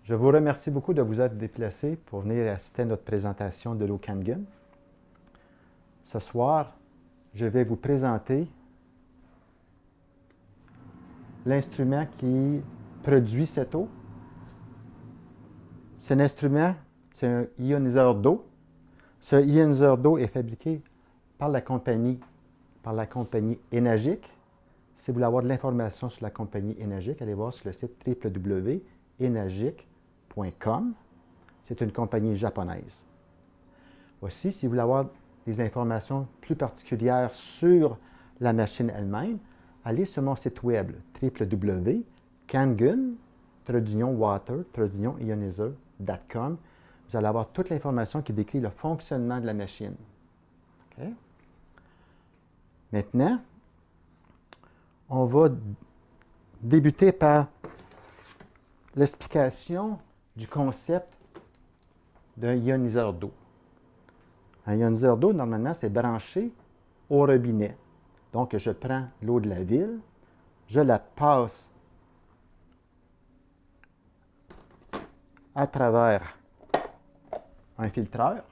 Je vous remercie beaucoup de vous être déplacé pour venir assister à notre présentation de l'eau Kangen. Ce soir, je vais vous présenter l'instrument qui produit cette eau. Cet instrument, c'est un ioniseur d'eau. Ce ioniseur d'eau est fabriqué par la compagnie Enagic. Si vous voulez avoir de l'information sur la compagnie Enagic, allez voir sur le site www.enagic.com. C'est une compagnie japonaise. Aussi, si vous voulez avoir des informations plus particulières sur la machine elle-même, allez sur mon site web www.kangen-water-ioniseur.com. Vous allez avoir toute l'information qui décrit le fonctionnement de la machine. Okay? Maintenant, on va débuter par l'explication du concept d'un ioniseur d'eau. Un ioniseur d'eau, normalement, c'est branché au robinet. Donc, je prends l'eau de la ville, je la passe à travers un filtreur.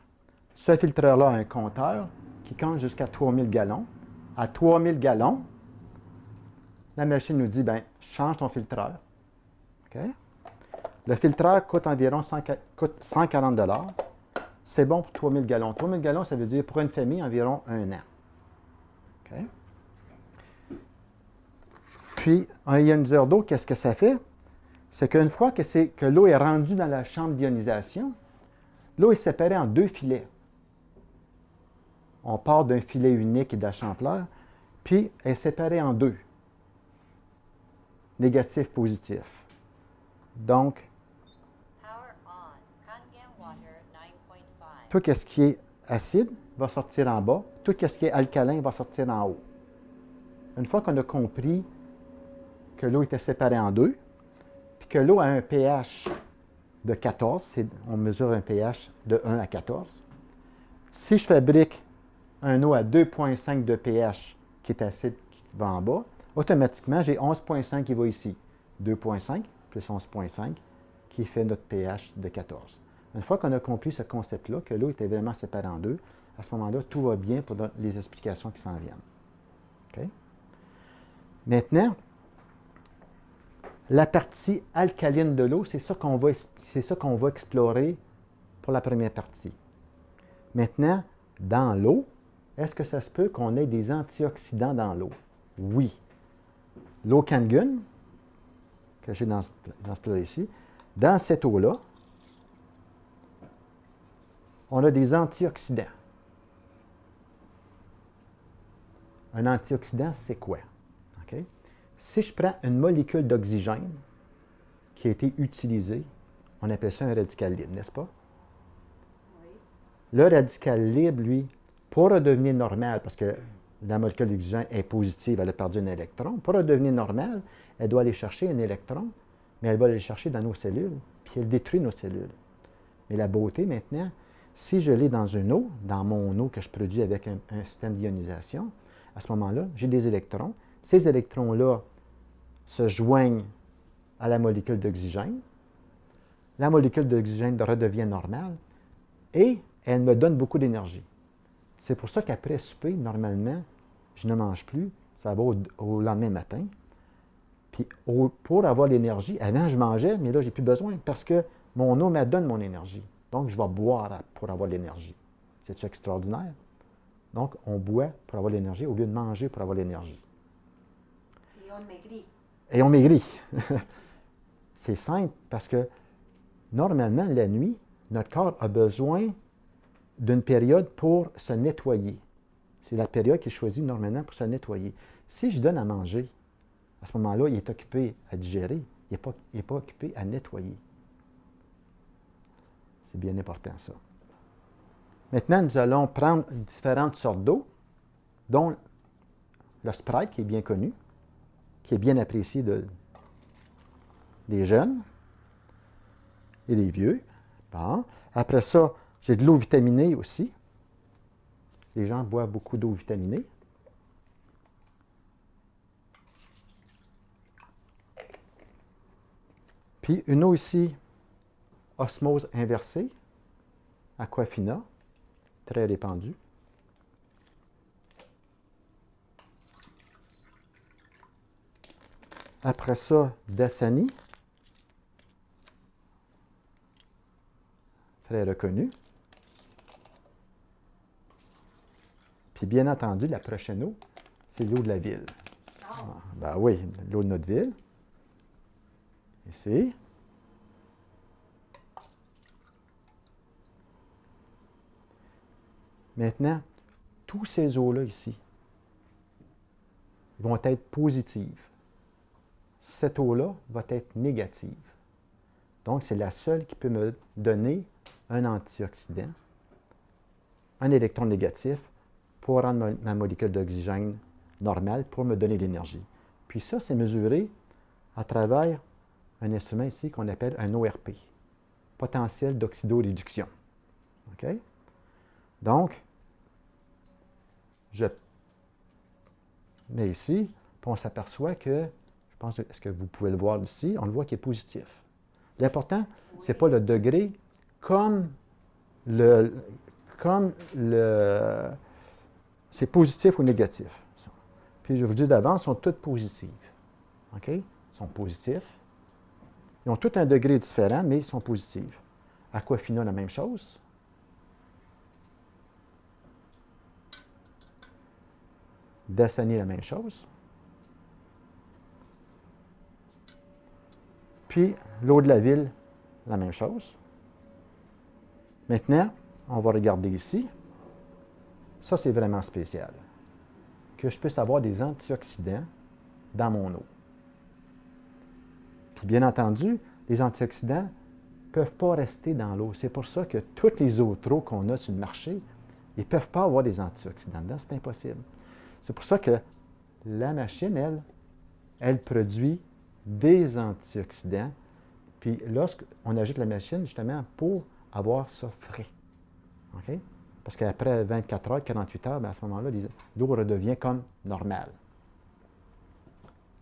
Ce filtreur-là a un compteur qui compte jusqu'à 3000 gallons. À 3000 gallons, la machine nous dit, bien, change ton filtreur. Okay? Le filtreur coûte environ 140 $. C'est bon pour 3000 gallons. 3000 gallons, ça veut dire pour une famille environ 1 an. Okay? Puis, un ioniseur d'eau, qu'est-ce que ça fait? C'est qu'une fois que l'eau est rendue dans la chambre d'ionisation, l'eau est séparée en deux filets. On part d'un filet unique et d'Achampleur, puis elle est séparée en deux. Négatif, positif. Donc, tout ce qui est acide va sortir en bas, tout ce qui est alcalin va sortir en haut. Une fois qu'on a compris que l'eau était séparée en deux, puis que l'eau a un pH de 14, on mesure un pH de 1 à 14. Si je fabrique un eau à 2,5 de pH qui est acide, qui va en bas, automatiquement, j'ai 11,5 qui va ici. 2,5 plus 11,5 qui fait notre pH de 14. Une fois qu'on a compris ce concept-là, que l'eau était vraiment séparée en deux, à ce moment-là, tout va bien pour les explications qui s'en viennent. Okay? Maintenant, la partie alcaline de l'eau, c'est ça qu'on va explorer pour la première partie. Maintenant, dans l'eau, est-ce que ça se peut qu'on ait des antioxydants dans l'eau? Oui. L'eau Kangen, que j'ai dans ce plat ici, dans cette eau-là, on a des antioxydants. Un antioxydant, c'est quoi? Okay? Si je prends une molécule d'oxygène qui a été utilisée, on appelle ça un radical libre, n'est-ce pas? Oui. Le radical libre, lui, pour redevenir normal, parce que la molécule d'oxygène est positive, elle a perdu un électron, pour redevenir normale, elle doit aller chercher un électron, mais elle va aller le chercher dans nos cellules, puis elle détruit nos cellules. Mais la beauté maintenant, si je l'ai dans une eau, dans mon eau que je produis avec un système d'ionisation, à ce moment-là, j'ai des électrons. Ces électrons-là se joignent à la molécule d'oxygène. La molécule d'oxygène redevient normale et elle me donne beaucoup d'énergie. C'est pour ça qu'après souper, normalement, je ne mange plus. Ça va au lendemain matin. Puis pour avoir l'énergie, avant je mangeais, mais là, je n'ai plus besoin parce que mon eau me donne mon énergie. Donc, je vais boire pour avoir l'énergie. C'est-tu extraordinaire? Donc, on boit pour avoir l'énergie au lieu de manger pour avoir l'énergie. Et on maigrit. Et on maigrit. C'est simple parce que normalement, la nuit, notre corps a besoin d'une période pour se nettoyer. C'est la période qu'il choisit normalement pour se nettoyer. Si je donne à manger, à ce moment-là, il est occupé à digérer, il n'est pas occupé à nettoyer. C'est bien important, ça. Maintenant, nous allons prendre différentes sortes d'eau, dont le Sprite, qui est bien connu, qui est bien apprécié des jeunes et des vieux. Bon. Après ça, j'ai de l'eau vitaminée aussi. Les gens boivent beaucoup d'eau vitaminée. Puis une eau ici osmose inversée, Aquafina, très répandue. Après ça, Dasani, très reconnu. Puis bien entendu, la prochaine eau, c'est l'eau de la ville. Oh. Ben oui, l'eau de notre ville. Ici. Maintenant, tous ces eaux-là ici vont être positives. Cette eau-là va être négative. Donc, c'est la seule qui peut me donner un antioxydant, un électron négatif, pour rendre ma molécule d'oxygène normale, pour me donner l'énergie. Puis ça, c'est mesuré à travers un instrument ici qu'on appelle un ORP, potentiel d'oxydoréduction. OK? Donc, je mets ici, puis on s'aperçoit que, je pense, est-ce que vous pouvez le voir ici, on le voit qu'il est positif. L'important, ce n'est pas le degré comme c'est positif ou négatif. Puis je vous dis d'avance, ils sont toutes positives. OK? Ils sont positifs. Ils ont tous un degré différent, mais ils sont positifs. Aquafina, la même chose. Dasani, la même chose. Puis l'eau de la ville, la même chose. Maintenant, on va regarder ici. Ça, c'est vraiment spécial. Que je puisse avoir des antioxydants dans mon eau. Puis bien entendu, les antioxydants ne peuvent pas rester dans l'eau. C'est pour ça que toutes les autres eaux qu'on a sur le marché, ils ne peuvent pas avoir des antioxydants dedans. C'est impossible. C'est pour ça que la machine, elle produit des antioxydants. Puis lorsqu'on ajoute la machine, justement, pour avoir ça frais. OK? Parce qu'après 24 heures, 48 heures, bien, à ce moment-là, l'eau redevient comme normale.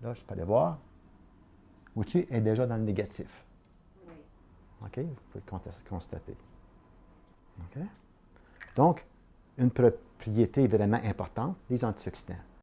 Là, je peux aller voir. Au-dessus est déjà dans le négatif. Oui. OK? Vous pouvez constater. OK? Donc, une propriété vraiment importante, les antioxydants.